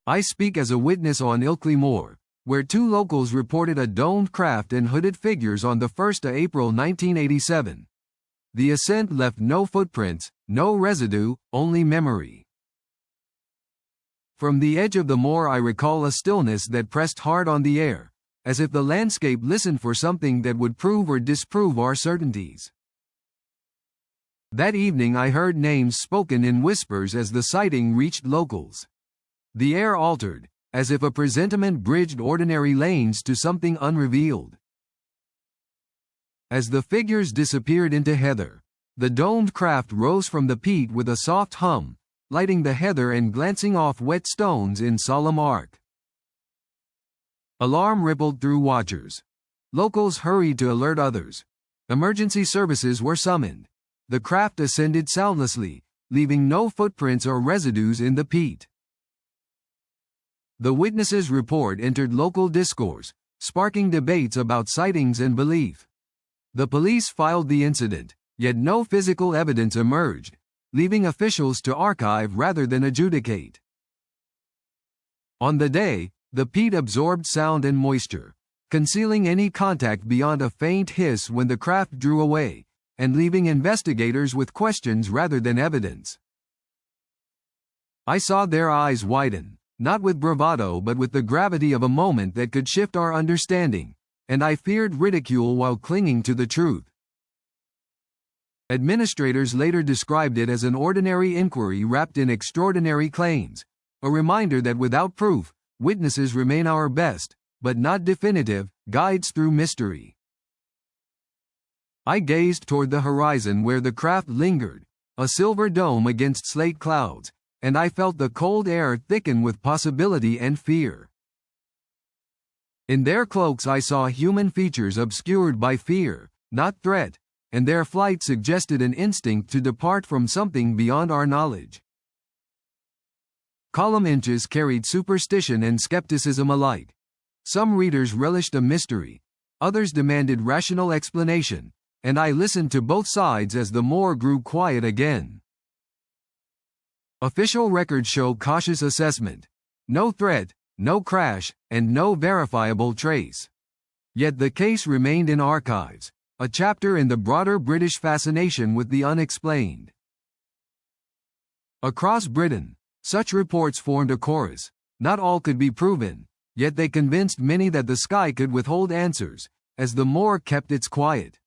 I speak as a witness on Ilkley Moor, where two locals reported a domed craft and hooded figures on the 1st of April 1987. The ascent left no footprints, no residue, only memory. From the edge of the moor I recall a stillness that pressed hard on the air, as if the landscape listened for something that would prove or disprove our certainties. That evening I heard names spoken in whispers as the sighting reached locals. The air altered, as if a presentiment bridged ordinary lanes to something unrevealed. As the figures disappeared into heather, the domed craft rose from the peat with a soft hum, lighting the heather and glancing off wet stones in solemn arc. Alarm rippled through watchers. Locals hurried to alert others. Emergency services were summoned. The craft ascended soundlessly, leaving no footprints or residues in the peat. The witnesses' report entered local discourse, sparking debates about sightings and belief. The police filed the incident, yet no physical evidence emerged, leaving officials to archive rather than adjudicate. On the day, the peat absorbed sound and moisture, concealing any contact beyond a faint hiss when the craft drew away, and leaving investigators with questions rather than evidence. I saw their eyes widen, not with bravado but with the gravity of a moment that could shift our understanding, and I feared ridicule while clinging to the truth. Administrators later described it as an ordinary inquiry wrapped in extraordinary claims, a reminder that without proof, witnesses remain our best, but not definitive, guides through mystery. I gazed toward the horizon where the craft lingered, a silver dome against slate clouds, and I felt the cold air thicken with possibility and fear. In their cloaks I saw human features obscured by fear, not threat, and their flight suggested an instinct to depart from something beyond our knowledge. Column inches carried superstition and skepticism alike. Some readers relished a mystery, others demanded rational explanation, and I listened to both sides as the moor grew quiet again. Official records show cautious assessment. No threat, no crash, and no verifiable trace. Yet the case remained in archives, a chapter in the broader British fascination with the unexplained. Across Britain, such reports formed a chorus. Not all could be proven, yet they convinced many that the sky could withhold answers, as the moor kept its quiet.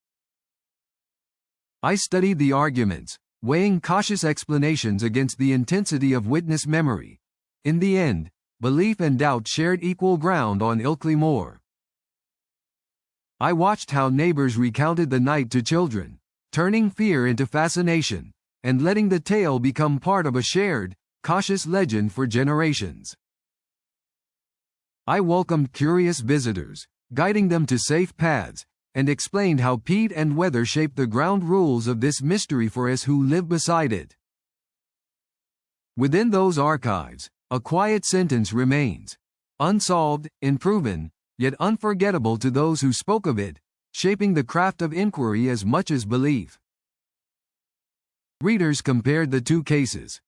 I studied the arguments, weighing cautious explanations against the intensity of witness memory. In the end, belief and doubt shared equal ground on Ilkley Moor. I watched how neighbors recounted the night to children, turning fear into fascination, and letting the tale become part of a shared, cautious legend for generations. I welcomed curious visitors, guiding them to safe paths, and explained how peat and weather shaped the ground rules of this mystery for us who live beside it. Within those archives, a quiet sentence remains, unsolved, unproven, yet unforgettable to those who spoke of it, shaping the craft of inquiry as much as belief. Readers compared the two cases.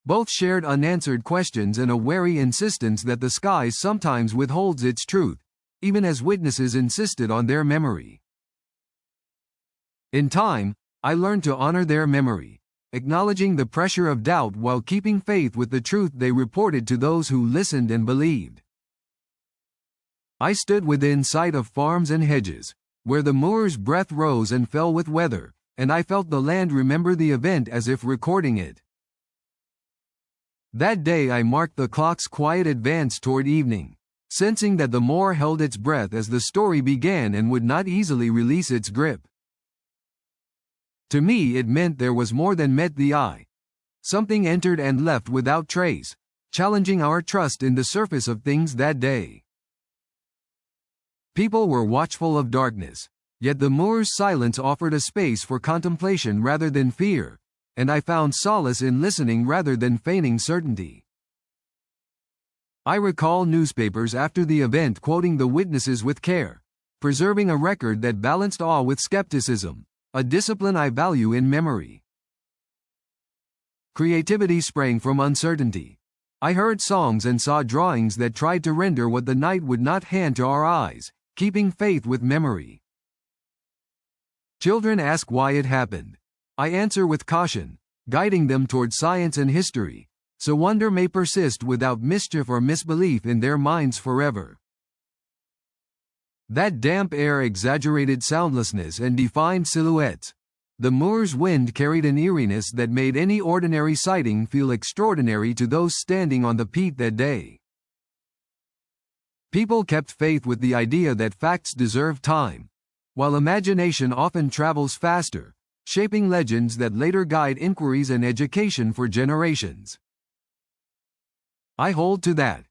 Both shared unanswered questions and a wary insistence that the sky sometimes withholds its truth, even as witnesses insisted on their memory. In time, I learned to honor their memory, acknowledging the pressure of doubt while keeping faith with the truth they reported to those who listened and believed. I stood within sight of farms and hedges, where the moor's breath rose and fell with weather, and I felt the land remember the event as if recording it. That day I marked the clock's quiet advance toward evening, sensing that the moor held its breath as the story began and would not easily release its grip. To me it meant there was more than met the eye. Something entered and left without trace, challenging our trust in the surface of things that day. People were watchful of darkness, yet the moor's silence offered a space for contemplation rather than fear, and I found solace in listening rather than feigning certainty. I recall newspapers after the event quoting the witnesses with care, preserving a record that balanced awe with skepticism, a discipline I value in memory. Creativity sprang from uncertainty. I heard songs and saw drawings that tried to render what the night would not hand to our eyes, keeping faith with memory. Children ask why it happened. I answer with caution, guiding them toward science and history, so wonder may persist without mischief or misbelief in their minds forever. That damp air exaggerated soundlessness and defined silhouettes. The moor's wind carried an eeriness that made any ordinary sighting feel extraordinary to those standing on the peat that day. People kept faith with the idea that facts deserve time, while imagination often travels faster, shaping legends that later guide inquiries and education for generations. I hold to that.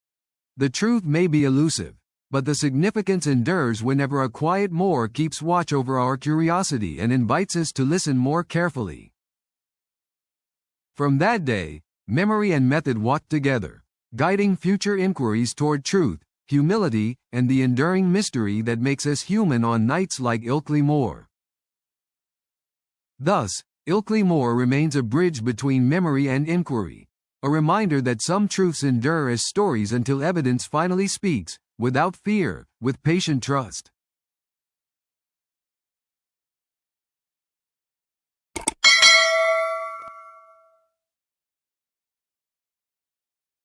The truth may be elusive, but the significance endures whenever a quiet moor keeps watch over our curiosity and invites us to listen more carefully. From that day, memory and method walked together, guiding future inquiries toward truth, humility, and the enduring mystery that makes us human on nights like Ilkley Moor. Thus, Ilkley Moor remains a bridge between memory and inquiry, a reminder that some truths endure as stories until evidence finally speaks, without fear, with patient trust.